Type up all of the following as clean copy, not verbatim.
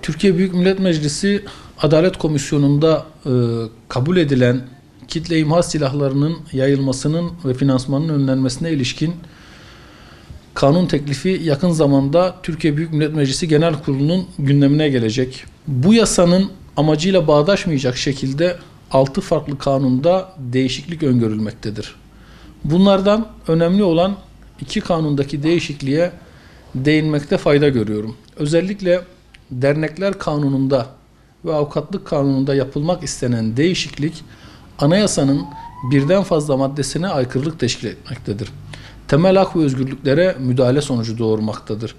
Türkiye Büyük Millet Meclisi Adalet Komisyonu'nda kabul edilen kitle imha silahlarının yayılmasının ve finansmanının önlenmesine ilişkin kanun teklifi yakın zamanda Türkiye Büyük Millet Meclisi Genel Kurulu'nun gündemine gelecek. Bu yasanın amacıyla bağdaşmayacak şekilde 6 farklı kanunda değişiklik öngörülmektedir. Bunlardan önemli olan 2 kanundaki değişikliğe değinmekte fayda görüyorum. Özellikle dernekler kanununda ve avukatlık kanununda yapılmak istenen değişiklik anayasanın birden fazla maddesine aykırılık teşkil etmektedir. Temel hak ve özgürlüklere müdahale sonucu doğurmaktadır.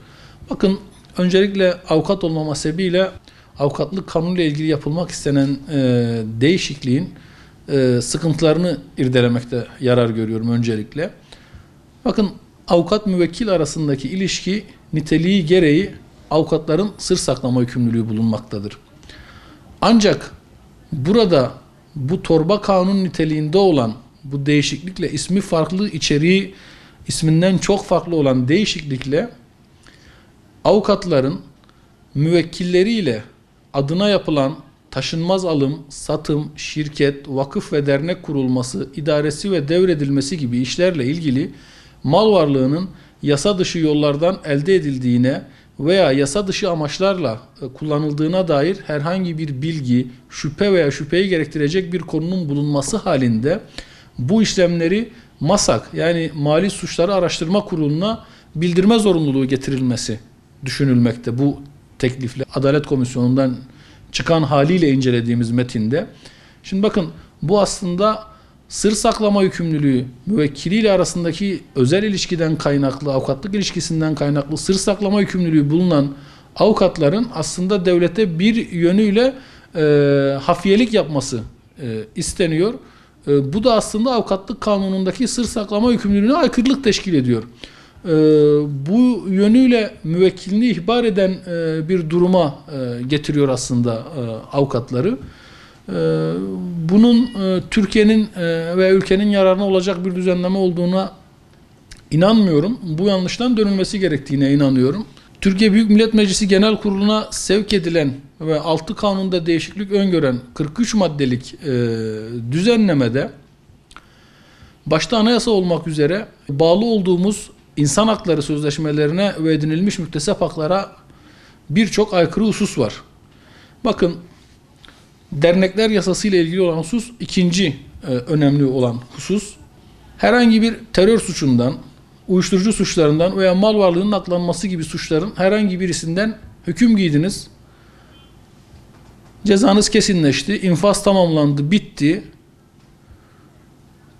Bakın, öncelikle avukat olmama sebebiyle avukatlık kanunuyla ilgili yapılmak istenen değişikliğin sıkıntılarını irdelemekte yarar görüyorum öncelikle. Bakın, avukat müvekkil arasındaki ilişki niteliği gereği avukatların sır saklama yükümlülüğü bulunmaktadır. Ancak burada bu torba kanun niteliğinde olan bu değişiklikle ismi farklı, içeriği isminden çok farklı olan değişiklikle avukatların müvekkilleriyle adına yapılan taşınmaz alım, satım, şirket, vakıf ve dernek kurulması, idaresi ve devredilmesi gibi işlerle ilgili mal varlığının yasa dışı yollardan elde edildiğine veya yasa dışı amaçlarla kullanıldığına dair herhangi bir bilgi, şüphe veya şüpheyi gerektirecek bir konunun bulunması halinde bu işlemleri MASAK, yani Mali Suçları Araştırma Kurulu'na bildirme zorunluluğu getirilmesi düşünülmekte bu teklifle. Adalet Komisyonu'ndan çıkan haliyle incelediğimiz metinde. Şimdi bakın, bu aslında sır saklama yükümlülüğü müvekkiliyle arasındaki özel ilişkiden kaynaklı, avukatlık ilişkisinden kaynaklı sır saklama yükümlülüğü bulunan avukatların aslında devlete bir yönüyle hafiyelik yapması isteniyor. Bu da aslında avukatlık kanunundaki sır saklama yükümlülüğüne aykırılık teşkil ediyor. Bu yönüyle müvekkilini ihbar eden bir duruma getiriyor aslında avukatları. Bunun Türkiye'nin ve ülkenin yararına olacak bir düzenleme olduğuna inanmıyorum. Bu yanlıştan dönülmesi gerektiğine inanıyorum. Türkiye Büyük Millet Meclisi Genel Kurulu'na sevk edilen ve 6 kanunda değişiklik öngören 43 maddelik düzenlemede başta anayasa olmak üzere bağlı olduğumuz insan hakları sözleşmelerine ve edinilmiş müktesep haklara birçok aykırı husus var. Bakın, dernekler yasası ile ilgili olan husus ikinci önemli olan husus. Herhangi bir terör suçundan, uyuşturucu suçlarından veya mal varlığının aklanması gibi suçların herhangi birisinden hüküm giydiniz. Cezanız kesinleşti, infaz tamamlandı, bitti.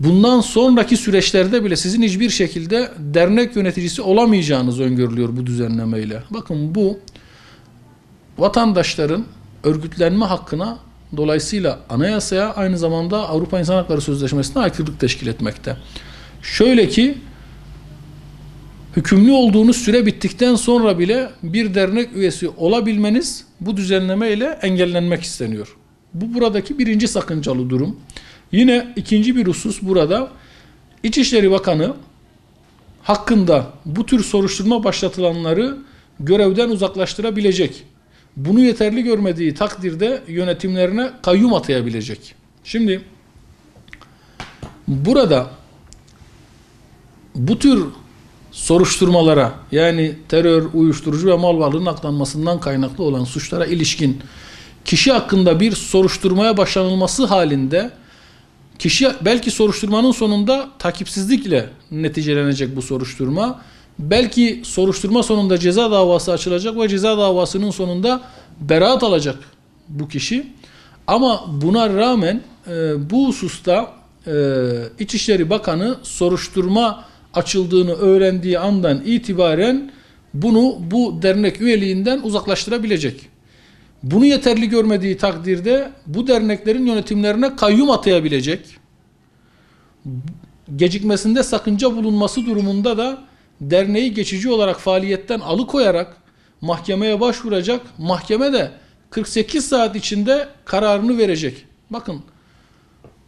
Bundan sonraki süreçlerde bile sizin hiçbir şekilde dernek yöneticisi olamayacağınız öngörülüyor bu düzenlemeyle. Bakın, bu vatandaşların örgütlenme hakkına, dolayısıyla anayasaya, aynı zamanda Avrupa İnsan Hakları Sözleşmesi'ne aykırılık teşkil etmekte. Şöyle ki, hükümlü olduğunuz süre bittikten sonra bile bir dernek üyesi olabilmeniz bu düzenleme ile engellenmek isteniyor. Bu buradaki birinci sakıncalı durum. Yine ikinci bir husus burada. İçişleri Bakanı hakkında bu tür soruşturma başlatılanları görevden uzaklaştırabilecek. Bunu yeterli görmediği takdirde yönetimlerine kayyum atayabilecek. Şimdi burada bu tür soruşturmalara, yani terör, uyuşturucu ve mal varlığının aklanmasından kaynaklı olan suçlara ilişkin kişi hakkında bir soruşturmaya başlanılması halinde kişi belki soruşturmanın sonunda takipsizlikle neticelenecek bu soruşturma. Belki soruşturma sonunda ceza davası açılacak ve ceza davasının sonunda beraat alacak bu kişi. Ama buna rağmen bu hususta İçişleri Bakanı soruşturma açıldığını öğrendiği andan itibaren bunu bu dernek üyeliğinden uzaklaştırabilecek. Bunu yeterli görmediği takdirde bu derneklerin yönetimlerine kayyum atayabilecek. Gecikmesinde sakınca bulunması durumunda da derneği geçici olarak faaliyetten alıkoyarak mahkemeye başvuracak. Mahkeme de 48 saat içinde kararını verecek. Bakın,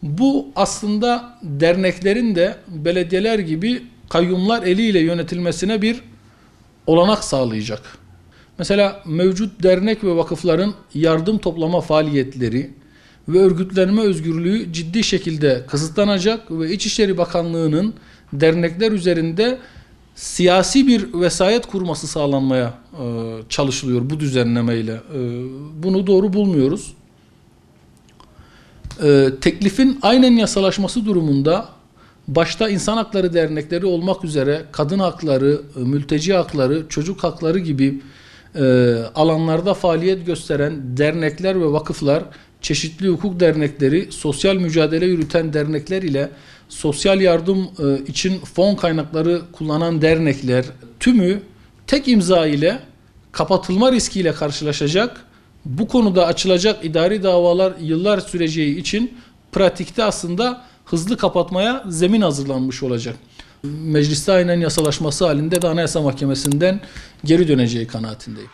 bu aslında derneklerin de belediyeler gibi kayyumlar eliyle yönetilmesine bir olanak sağlayacak. Mesela mevcut dernek ve vakıfların yardım toplama faaliyetleri ve örgütlenme özgürlüğü ciddi şekilde kısıtlanacak ve İçişleri Bakanlığı'nın dernekler üzerinde siyasi bir vesayet kurması sağlanmaya çalışılıyor bu düzenlemeyle. Bunu doğru bulmuyoruz. Teklifin aynen yasalaşması durumunda başta insan hakları dernekleri olmak üzere kadın hakları, mülteci hakları, çocuk hakları gibi alanlarda faaliyet gösteren dernekler ve vakıflar, çeşitli hukuk dernekleri, sosyal mücadele yürüten dernekler ile sosyal yardım için fon kaynakları kullanan dernekler tümü tek imza ile kapatılma riskiyle karşılaşacak. Bu konuda açılacak idari davalar yıllar süreceği için pratikte aslında hızlı kapatmaya zemin hazırlanmış olacak. Mecliste aynen yasalaşması halinde de Anayasa Mahkemesi'nden geri döneceği kanaatindeyim.